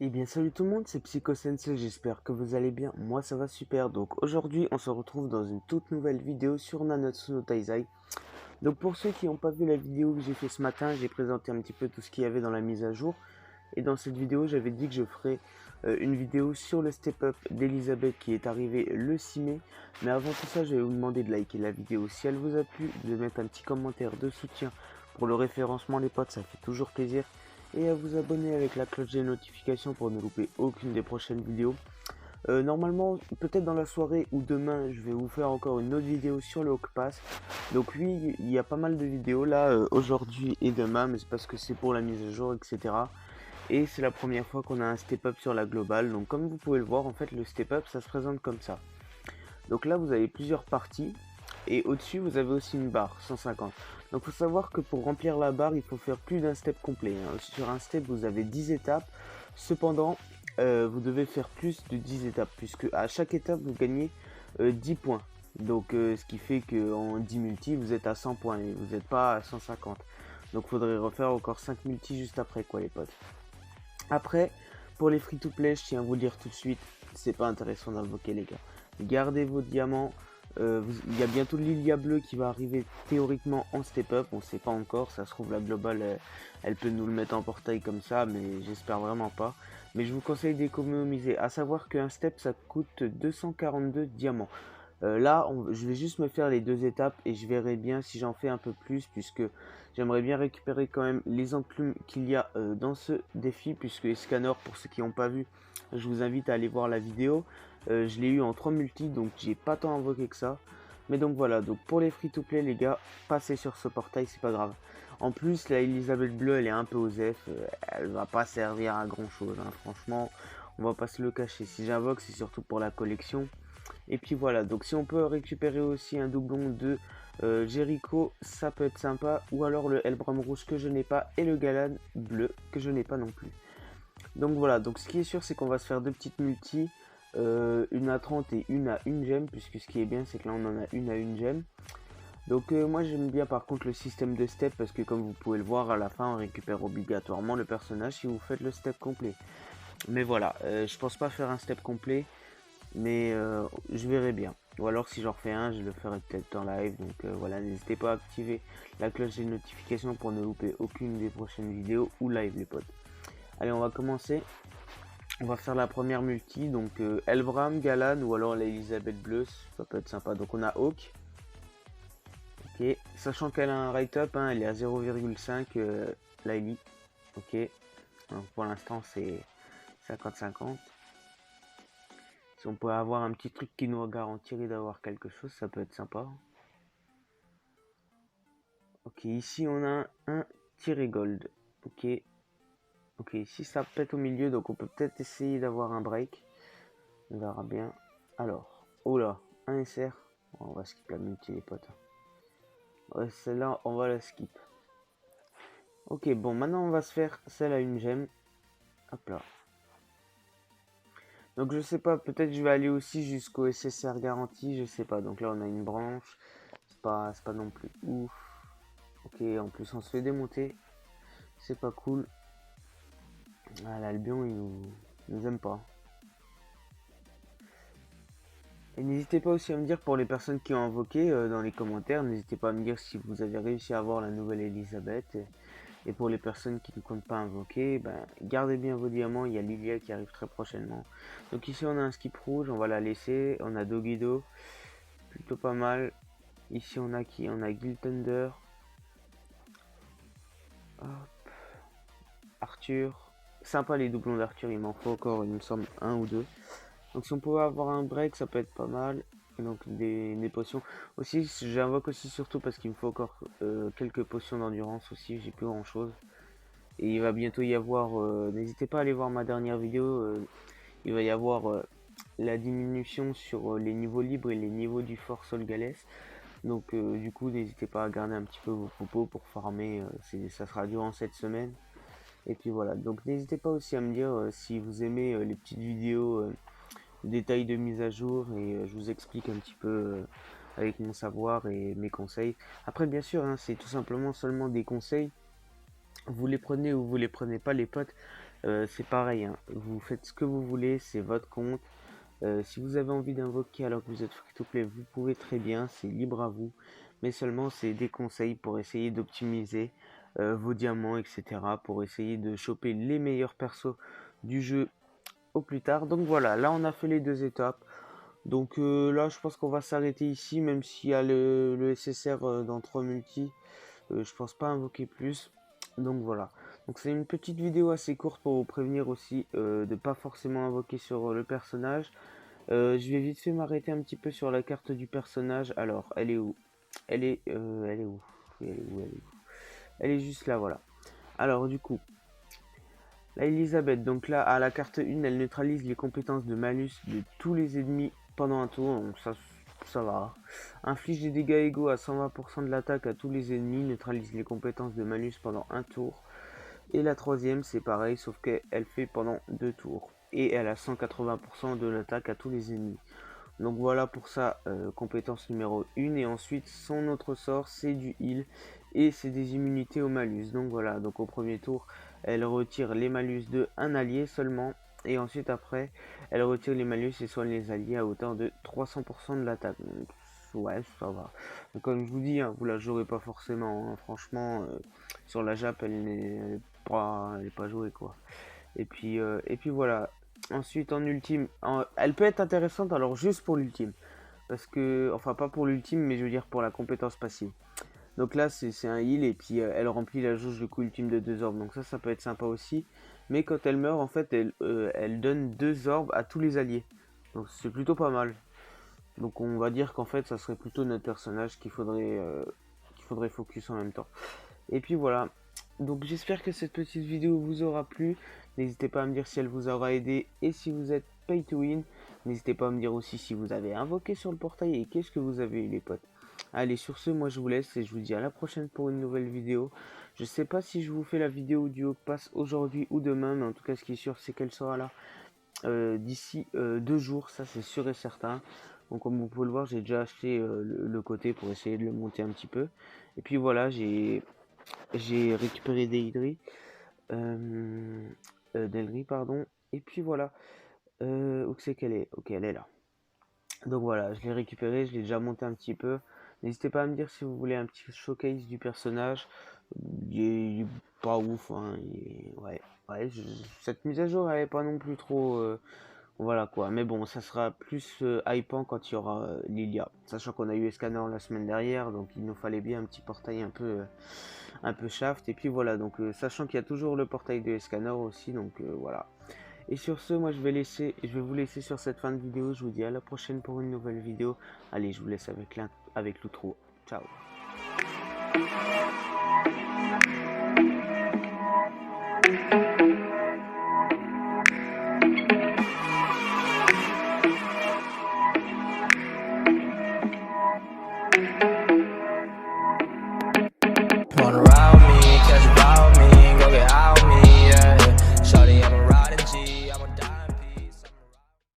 Eh bien salut tout le monde, c'est Psycho Sensei, j'espère que vous allez bien, moi ça va super. Donc aujourd'hui on se retrouve dans une toute nouvelle vidéo sur Nanatsu no Taizai. Donc pour ceux qui n'ont pas vu la vidéo que j'ai fait ce matin, j'ai présenté un petit peu tout ce qu'il y avait dans la mise à jour. Et dans cette vidéo j'avais dit que je ferais une vidéo sur le step-up d'Elisabeth qui est arrivé le 6 mai. Mais avant tout ça je vais vous demander de liker la vidéo si elle vous a plu, de mettre un petit commentaire de soutien pour le référencement les potes, ça fait toujours plaisir et à vous abonner avec la cloche des notifications pour ne louper aucune des prochaines vidéos. Normalement, peut-être dans la soirée ou demain, je vais vous faire encore une autre vidéo sur le Hawk Pass. Donc oui, il y a pas mal de vidéos là, aujourd'hui et demain, mais c'est parce que c'est pour la mise à jour, etc. Et c'est la première fois qu'on a un step-up sur la globale. Donc comme vous pouvez le voir, en fait, le step-up, ça se présente comme ça. Donc là, vous avez plusieurs parties. Et au-dessus, vous avez aussi une barre, 150. Donc il faut savoir que pour remplir la barre, il faut faire plus d'un step complet, hein. Sur un step, vous avez 10 étapes. Cependant, vous devez faire plus de 10 étapes, puisque à chaque étape, vous gagnez 10 points. Donc ce qui fait qu'en 10 multi, vous êtes à 100 points et vous n'êtes pas à 150. Donc il faudrait refaire encore 5 multi juste après, quoi, les potes. Après, pour les free-to-play, je tiens à vous le dire tout de suite, c'est pas intéressant d'invoquer les gars. Gardez vos diamants. Il y a bientôt l'Ilia bleue qui va arriver théoriquement en step-up. On sait pas encore. Ça se trouve la globale, elle peut nous le mettre en portail comme ça, mais j'espère vraiment pas. Mais je vous conseille d'économiser. À savoir qu'un step ça coûte 242 diamants. Là, je vais juste me faire les deux étapes et je verrai bien si j'en fais un peu plus, puisque j'aimerais bien récupérer quand même les enclumes qu'il y a dans ce défi, puisque les scanners, pour ceux qui n'ont pas vu, je vous invite à aller voir la vidéo. Je l'ai eu en 3 multi, donc j'ai pas tant invoqué que ça. Mais donc voilà, donc pour les free-to-play les gars, passez sur ce portail, c'est pas grave. En plus, la Elisabeth bleue, elle est un peu osef, elle va pas servir à grand chose, hein. Franchement, on va pas se le cacher. Si j'invoque, c'est surtout pour la collection. Et puis voilà, donc si on peut récupérer aussi un doublon de Jericho, ça peut être sympa. Ou alors le Helbram rouge que je n'ai pas et le Galan bleu que je n'ai pas non plus. Donc voilà, donc ce qui est sûr c'est qu'on va se faire deux petites multi. Une à 30 et une à une gemme. Puisque ce qui est bien c'est que là on en a une à une gemme. Donc moi j'aime bien par contre le système de step. Parce que comme vous pouvez le voir à la fin on récupère obligatoirement le personnage si vous faites le step complet. Mais voilà, je pense pas faire un step complet. Mais je verrai bien. Ou alors si j'en refais un, je le ferai peut-être en live. Donc voilà, n'hésitez pas à activer la cloche des notifications pour ne louper aucune des prochaines vidéos ou live les potes. Allez, on va commencer. On va faire la première multi. Donc Elbram, Galan ou alors l'Elisabeth bleue. Ça peut être sympa. Donc on a Hawk. Ok. Sachant qu'elle a un rate up, hein, elle est à 0,5 Laili. Ok. Donc pour l'instant c'est 50-50. Si on peut avoir un petit truc qui nous garantirait d'avoir quelque chose, ça peut être sympa. Ok, ici on a un tiré gold. Ok. Ok, ici ça pète au milieu, donc on peut peut-être essayer d'avoir un break. On verra bien. Alors, oh là, un SR. On va skip la multi les potes. Ouais, celle-là, on va la skip. Ok, bon, maintenant on va se faire celle à une gemme. Hop là. Donc je sais pas, peut-être je vais aller aussi jusqu'au SSR garanti, je sais pas. Donc là on a une branche. C'est pas non plus ouf. Ok, en plus on se fait démonter. C'est pas cool. Ah, l'Albion il nous aime pas. Et n'hésitez pas aussi à me dire pour les personnes qui ont invoqué dans les commentaires, n'hésitez pas à me dire si vous avez réussi à avoir la nouvelle Elisabeth. Et pour les personnes qui ne comptent pas invoquer, ben, gardez bien vos diamants, il y a Lilia qui arrive très prochainement. Donc ici on a un skip rouge, on va la laisser. On a Dogido, plutôt pas mal. Ici on a qui? On a Gil Thunder. Hop. Arthur. Sympa les doublons d'Arthur, il m'en faut encore, il me semble, un ou deux. Donc si on pouvait avoir un break, ça peut être pas mal. Et donc des potions. Aussi, j'invoque aussi surtout parce qu'il me faut encore quelques potions d'endurance aussi. J'ai plus grand chose. Et il va bientôt y avoir. N'hésitez pas à aller voir ma dernière vidéo. Il va y avoir la diminution sur les niveaux libres et les niveaux du fort Solgales. Donc du coup, n'hésitez pas à garder un petit peu vos propos pour farmer. Ça sera durant cette semaine. Et puis voilà. Donc n'hésitez pas aussi à me dire si vous aimez les petites vidéos détails de mise à jour et je vous explique un petit peu avec mon savoir et mes conseils. Après bien sûr hein, c'est tout simplement seulement des conseils. Vous les prenez ou vous les prenez pas les potes. c'est pareil, hein. Vous faites ce que vous voulez, c'est votre compte. Si vous avez envie d'invoquer alors que vous êtes free-to-play, vous pouvez très bien, c'est libre à vous. Mais seulement c'est des conseils pour essayer d'optimiser vos diamants, etc. Pour essayer de choper les meilleurs persos du jeu au plus tard. Donc voilà, là on a fait les 2 étapes. Donc là je pense qu'on va s'arrêter ici, même s'il y a le SSR dans 3 multi. Je pense pas invoquer plus. Donc voilà. Donc c'est une petite vidéo assez courte pour vous prévenir aussi de pas forcément invoquer sur le personnage. Je vais vite fait m'arrêter un petit peu sur la carte du personnage. Alors, elle est où? Elle est où? Elle est où? Elle est où? Elle est juste là, voilà. Alors, du coup, la Elisabeth, donc là, à la carte 1, elle neutralise les compétences de malus de tous les ennemis pendant un tour. Donc ça va. Inflige des dégâts égaux à 120% de l'attaque à tous les ennemis, neutralise les compétences de malus pendant un tour. Et la troisième, c'est pareil, sauf qu'elle fait pendant 2 tours. Et elle a 180% de l'attaque à tous les ennemis. Donc voilà pour ça, compétence numéro 1. Et ensuite, son autre sort, c'est du heal. Et c'est des immunités au malus. Donc voilà, donc au premier tour, elle retire les malus de un allié seulement. Et ensuite, après, elle retire les malus et soigne les alliés à hauteur de 300% de l'attaque. Donc ouais, ça va. Donc, comme je vous dis, hein, vous la jouerez pas forcément. Hein. Franchement, sur la Jap, elle est pas jouée, quoi. Et puis voilà. Ensuite, en ultime, elle peut être intéressante alors juste pour l'ultime. Parce que, enfin, pas pour l'ultime, mais je veux dire pour la compétence passive. Donc là, c'est un heal et puis elle remplit la jauge de coup ultime de 2 orbes. Donc ça peut être sympa aussi. Mais quand elle meurt, en fait, elle donne 2 orbes à tous les alliés. Donc c'est plutôt pas mal. Donc on va dire qu'en fait, ça serait plutôt notre personnage qu'il faudrait focus en même temps. Et puis voilà. Donc j'espère que cette petite vidéo vous aura plu. N'hésitez pas à me dire si elle vous aura aidé et si vous êtes pay to win. N'hésitez pas à me dire aussi si vous avez invoqué sur le portail et qu'est-ce que vous avez eu les potes. Allez, sur ce, moi je vous laisse et je vous dis à la prochaine pour une nouvelle vidéo. Je sais pas si je vous fais la vidéo du Hawk Pass aujourd'hui ou demain, mais en tout cas ce qui est sûr c'est qu'elle sera là d'ici 2 jours, ça c'est sûr et certain. Donc comme vous pouvez le voir, j'ai déjà acheté le côté pour essayer de le monter un petit peu. Et puis voilà, j'ai récupéré des hydris, d'Elri, pardon. Et puis voilà, où c'est qu'elle est? Ok, elle est là. Donc voilà, je l'ai récupéré, je l'ai déjà monté un petit peu. N'hésitez pas à me dire si vous voulez un petit showcase du personnage. Il est pas ouf, hein. Ouais, cette mise à jour, elle est pas non plus trop. Voilà quoi. Mais bon, ça sera plus hypant quand il y aura Lilia. Sachant qu'on a eu Escanor la semaine dernière, donc il nous fallait bien un petit portail un peu shaft. Et puis voilà, donc sachant qu'il y a toujours le portail de Escanor aussi, donc voilà. Et sur ce, moi je vais vous laisser sur cette fin de vidéo. Je vous dis à la prochaine pour une nouvelle vidéo. Allez, je vous laisse avec l'outro. Ciao.